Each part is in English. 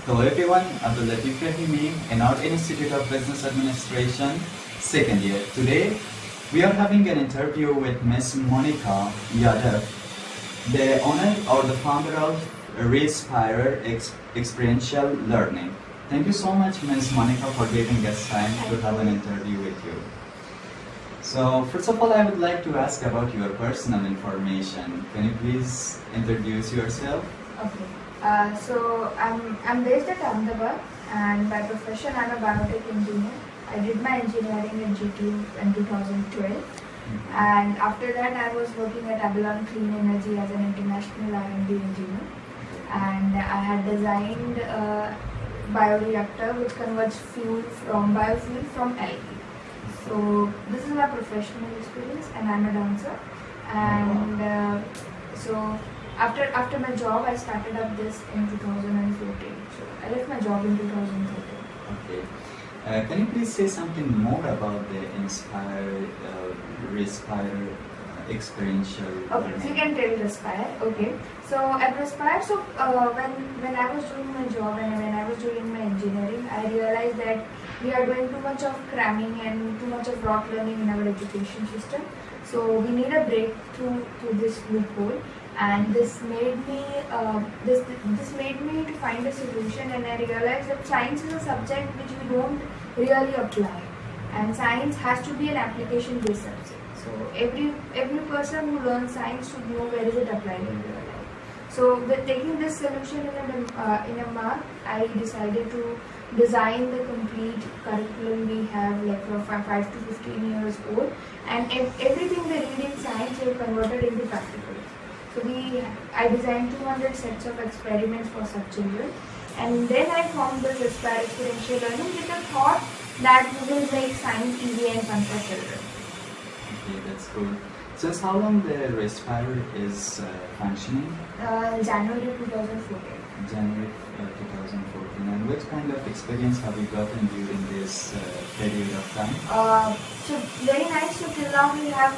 Hello everyone, Abdul Latif Rahimi in our Institute of Business Administration, second year. Today, we are having an interview with Ms. Monika Yadav, the owner or the founder of Respire Experiential Learning. Thank you so much, Ms. Monika, for giving us time to have an interview with you. So, first of all, I would like to ask about your personal information. Can you please introduce yourself? Okay. So I'm based at Ahmedabad, and by profession I'm a biotech engineer. I did my engineering in GTU in 2012, and after that I was working at Avalon Clean Energy as an international R&D engineer, and I had designed a bioreactor which converts fuel from biofuel from algae. So this is my professional experience, and I'm a dancer, and so. After my job, I started up this in 2014. So I left my job in 2013. Okay. Can you please say something more about the Respire experiential Okay, so you can tell Respire. Okay. So at Respire, when I was doing my job and when I was doing my engineering, I realized that we are doing too much of cramming and too much of rote learning in our education system. So we need a breakthrough to this loophole. And this made me to find a solution, and I realized that science is a subject which we don't really apply, and science has to be an application-based subject. So every person who learns science should know where is it applied in real life. So with taking this solution in a mark, I decided to design the complete curriculum we have, like from 5 to 15 years old, and everything they read in science we have converted into practical. So I designed 200 sets of experiments for such children, and then I formed the Respire Experiential Learning with the thought that we will make science easy and fun for children. Okay, that's good. Since how long the Respire is functioning? January 2014. January 2014. And which kind of experience have you gotten during this period of time? So very nice. So till now we have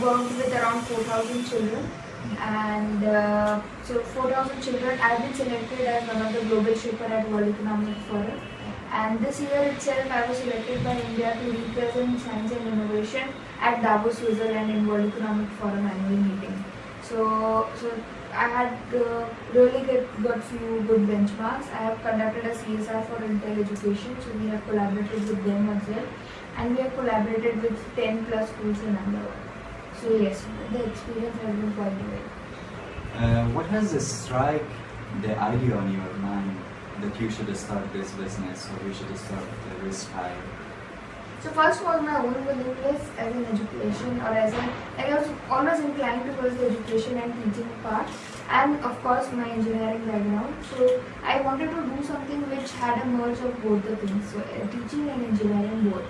worked with around 4,000 children. And so 4,000 children. I have been selected as one of the global shipper at World Economic Forum, and this year itself I was selected by India to represent science and innovation at Davos, Switzerland in World Economic Forum annual meeting. So I had really got few good benchmarks. I have conducted a CSR for Intel Education, so we have collaborated with them as well, and we have collaborated with 10 plus schools in Ahmedabad. So yes, the experience has been quite great. What has struck the idea on your mind that you should start this business or you should start the Respire? So first was my own willingness as an education, or I was always inclined towards the education and teaching part, and of course my engineering background. So I wanted to do something which had a merge of both the things, so teaching and engineering both.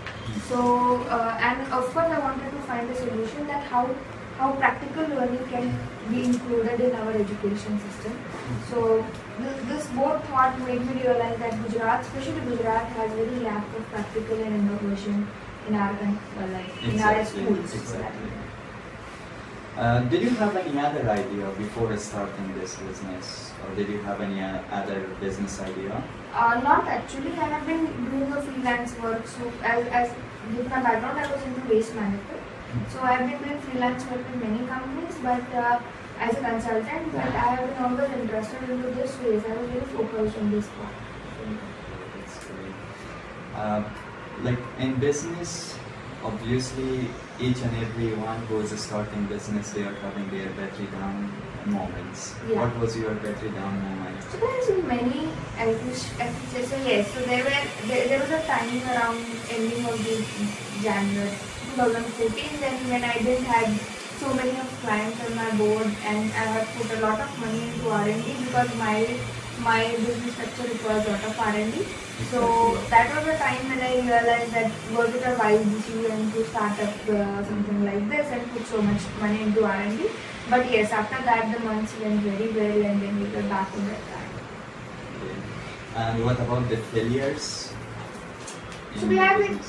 So and of course I wanted to find a solution that how practical learning can be included in our education system. So this both thought made me realize that Gujarat, especially Gujarat, has very lack of practical and innovation in our in our schools. Exactly. Did you have any other idea before starting this business, or did you have any other business idea? Not actually. I have been doing a freelance work. So as with my background, I was into waste management. So I have been doing freelance work with many companies, but as a consultant, but I have been always interested into this space. I was very focused on this part. That's great. Like in business, obviously each and every one who is starting business, they are having their battery down moments. Yeah. What was your battery down moment? So there has been many, I would say, so yes. So there was a time around ending of the January 2014, then when I didn't have so many of clients on my board, and I had put a lot of money into R&D because my business structure requires a lot of R&D. So that was the time when I realized that was it a wise decision to start up something like this and put so much money into R&D. But yes, after that the months went very well, and then we were back on that time. Okay. And what about the failures? So we have been,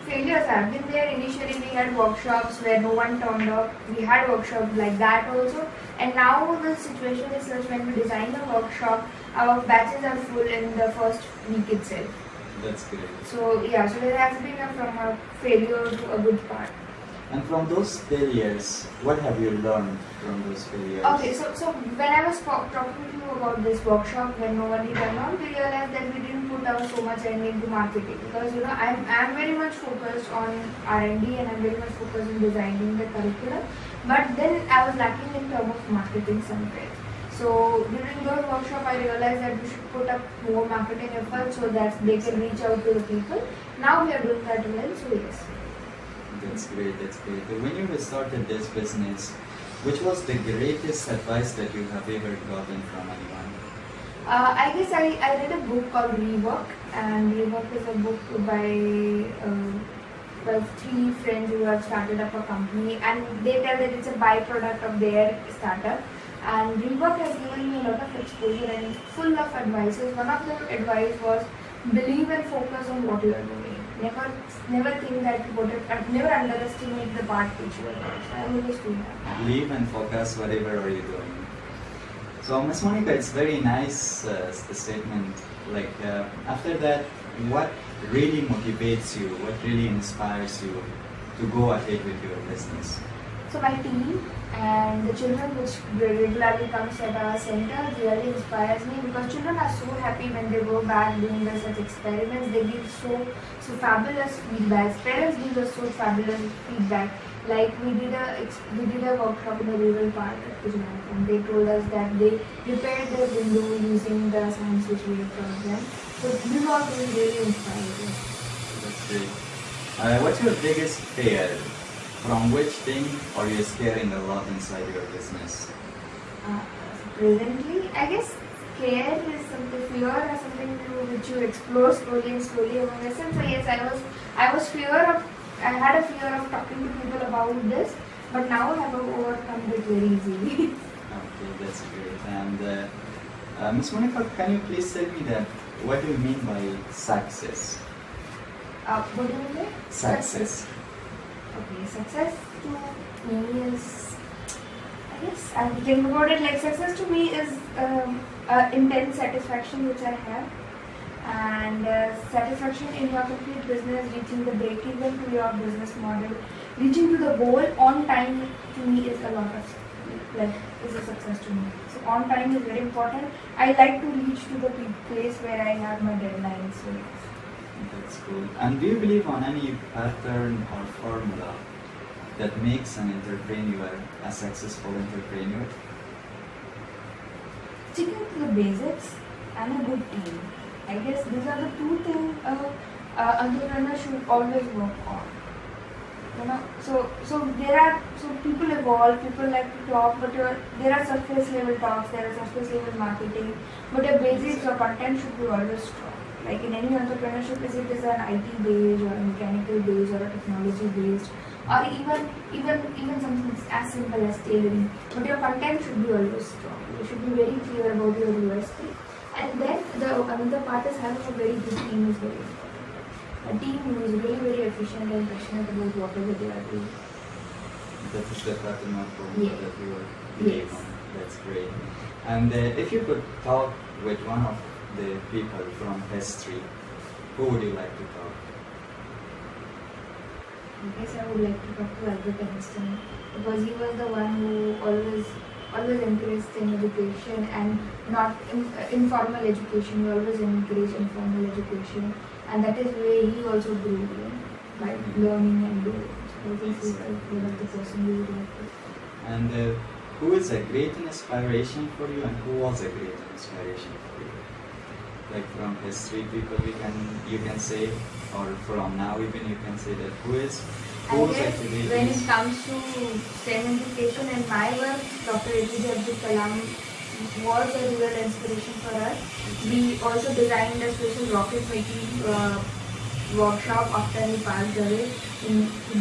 failures have been there. Initially we had workshops where no one turned up. We had workshops like that also. And now the situation is such when we design a workshop, our batches are full in the first week itself. That's great. So yeah, so there has been from a failure to a good part. And from those failures, what have you learned from those failures? Okay, so when I was talking to you about this workshop, when no one turned on, we realized that we didn't put our so much energy into marketing, because I'm very much focused on R&D and I'm very much focused on designing the curriculum, but then I was lacking in terms of marketing somewhere. So during those workshop, I realized that we should put up more marketing efforts so that they can reach out to the people. Now we are doing that well, so yes. That's great, that's great. When you started this business, which was the greatest advice that you have ever gotten from anyone? I guess I read a book called Rework, and Rework is a book by 3 friends who have started up a company, and they tell that it's a byproduct of their startup. And Rework has given me a lot of exposure and full of advices. One of the advice was believe and focus on what you are doing. Never think that never underestimate the part which you are doing. So I always do that. Believe and focus whatever are you doing. So Ms. Monika, it's very nice the statement. Like after that, what really motivates you? What really inspires you to go ahead with your business? So my team and the children which regularly comes at our center really inspires me, because children are so happy when they go back doing such experiments. They give so fabulous feedbacks. Parents give us so fabulous feedback. Like we did a workshop in a rural part of Gujarat, and they told us that they repaired their window using the science which we have taught them. So this all really inspiring. That's great. What's your biggest fear? From which thing are you scaring a lot inside your business? Presently, I guess fear is something, fear is something which you explore slowly and slowly among yourself. So yes, I had a fear of talking to people about this, but now I have overcome it very easily. Okay, that's great. And Ms. Monika, can you please tell me that what do you mean by success? What do you mean by Success. Okay, success to me is, I guess, I'm thinking about it, like success to me is intense satisfaction which I have, and satisfaction in your complete business, reaching the break-even to your business model, reaching to the goal on time to me is a lot of, is a success to me. So on time is very important. I like to reach to the place where I have my deadlines. So that's cool. And do you believe on any pattern or formula that makes an entrepreneur a successful entrepreneur? Sticking to the basics and a good team. I guess these are the 2 things entrepreneurs should always work on. So people evolve, people like to talk, but there are surface level talks, there are surface level marketing, but your basics, your content should be always strong. Like in any entrepreneurship, is it is an IT based or a mechanical based or a technology based, or even something as simple as tailoring. But your content should be always strong. You should be very clear about your USP. And then another part is having a very good team is very important. A team who is really very efficient and passionate about whatever they are doing. That is the pattern of formula that you are believing on. That's great. And if you could talk with one of the people from history, who would you like to talk? I guess I would like to talk to Albert Einstein, because he was the one who always encouraged in education and not informal education. He always encouraged informal education, and that is where he also grew by learning and doing. So I think he's one of the person we would like to. And who is a great inspiration for you, and who was a great inspiration for you? Like from history people you can say, or from now even you can say that who is actually. When it comes to STEM education and my work, Dr. APJ Abdul Kalam was a real inspiration for us. We also designed a special rocket making workshop after he passed away to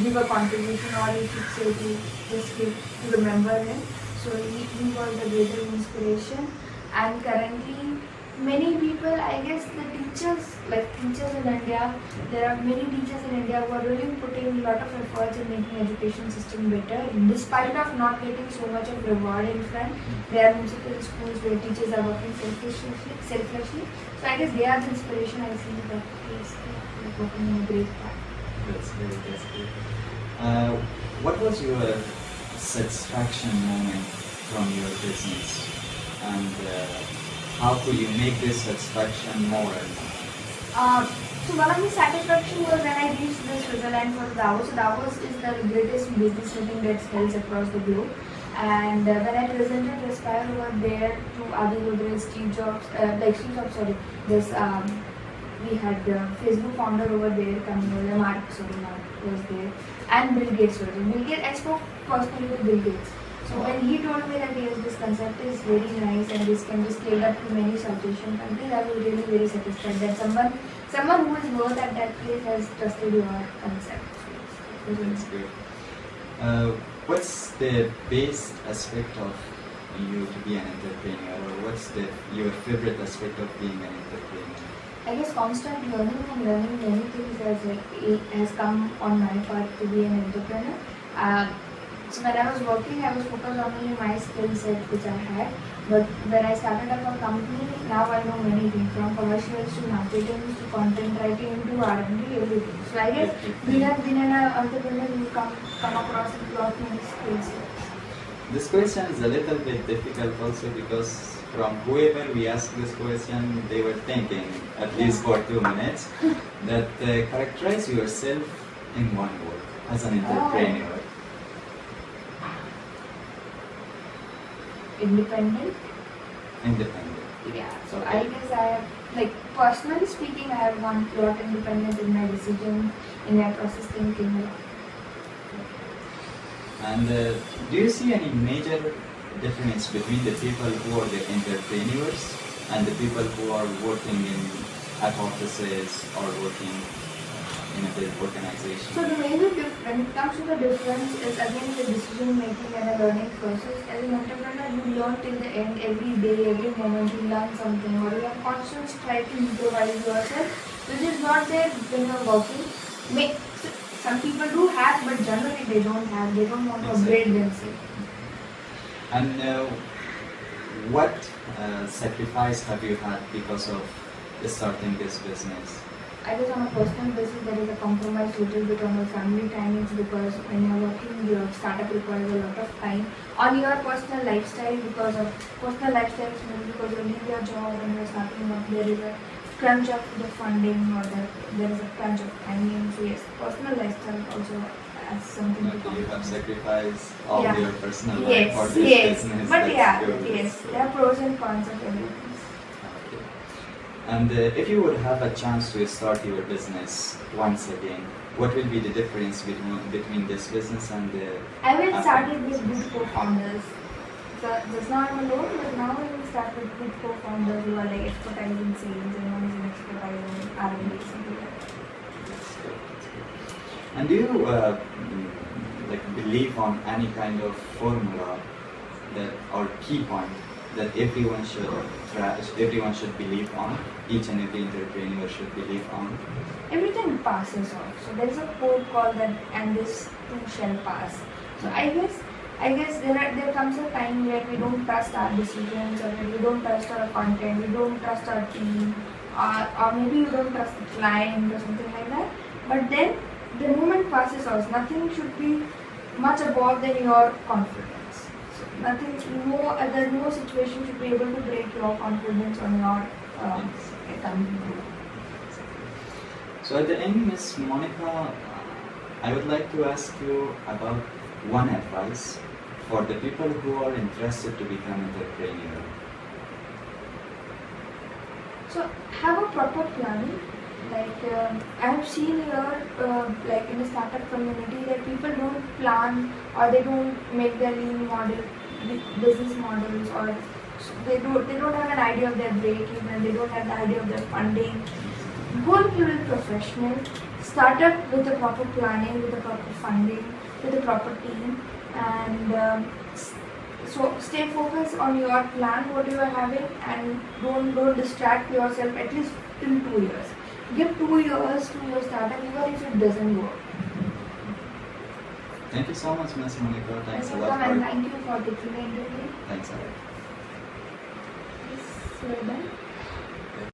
give a contribution, or you should say to remember him. So he was a greater inspiration, and currently many people, I guess the teachers, like teachers in India, there are many teachers in India who are really putting a lot of efforts in making education system better, despite of not getting so much of reward in front. There are municipal schools where teachers are working selflessly. So I guess they are the inspiration I see that is working in a great part. That's great, that's great. What was your satisfaction moment from your business, and how could you make this satisfaction more and more? So one of the satisfaction was when I reached this Switzerland for Davos. So Davos is the greatest business meeting that's held across the globe. And when I presented Respire over there to Adi, Steve Jobs, this we had the Facebook founder over there coming over, Mark was there, and Bill Gates was there. Bill Gates, I spoke personally with Bill Gates. So when he told me that yes, this concept is very nice and this can be scaled up to many South Asian countries, I was really very satisfied that someone who is worth at that place has trusted your concept. So that's good. What's the best aspect of you to be an entrepreneur, or what's your favorite aspect of being an entrepreneur? I guess constant learning and learning many things has come on my part to be an entrepreneur. So when I was working, I was focused on only my skill set which I had. But when I started up a company, now I know many things, from commercials to marketing to content writing to R&D, everything. So I guess being an entrepreneur, you come across a lot many skill sets. This question is a little bit difficult also because from whoever we asked this question, they were thinking, at least for 2 minutes, that characterize yourself in one word as an entrepreneur. Independent. Independent. Yeah. So I guess I have, like personally speaking, I have one lot independent in my decision, in my process thinking. And do you see any major difference between the people who are the entrepreneurs and the people who are working at offices or working in a big organization? So the major when it comes to the difference is again the decision making and the learning process. As an entrepreneur, you learn till the end, every day, every moment you learn something, or you have constantly try to improvise yourself, which is not there when you're working. Some people do have, but generally they don't have. They don't want to upgrade themselves. And what sacrifice have you had because of starting this business? I guess on a personal basis, there is a compromise little bit on your family timings, because when you're working, your startup requires a lot of time. On your personal lifestyle, because of personal lifestyle, maybe because you leave your job and you're starting up, there is a crunch of the funding, or there is a crunch of timing. So yes, personal lifestyle also has something to do. You have sacrificed all your personal life yes, for this yes. business. But yeah, good. yes, there are pros and cons of everything. Okay. And if you would have a chance to start your business once again, what will be the difference between this business and the... I will start it with good co-founders. So just now I'm alone, but now I will start with good co-founders who are like expertise in sales and one is an expertise in R&D, something like that. That's good. And do you believe on any kind of formula that, or key point that everyone should believe on, each and every entrepreneur should believe on? Everything passes off. So there is a quote called that, and this too shall pass. So I guess there comes a time where we don't trust our decisions, or we don't trust our content, we don't trust our team, or maybe you don't trust the client or something like that. But then the moment passes off, nothing should be much above than your confidence. So no situation should be able to break your confidence on your company. So at the end, Ms. Monika, I would like to ask you about one advice for the people who are interested to become entrepreneur. So have a proper plan. Like I have seen here, like in the startup community, that people don't plan, or they don't make their lean business models, or they don't have an idea of their break even, they don't have the idea of their funding. Go a little professional. Start up with the proper planning, with the proper funding, with the proper team, and So stay focused on your plan, what you are having, and don't distract yourself at least till 2 years. Give 2 years to your startup even if it doesn't work. Thank you so much, Ms. Monika. Thanks a lot. Welcome, and thank you for taking the interview. Thanks a lot. Yes, we're done.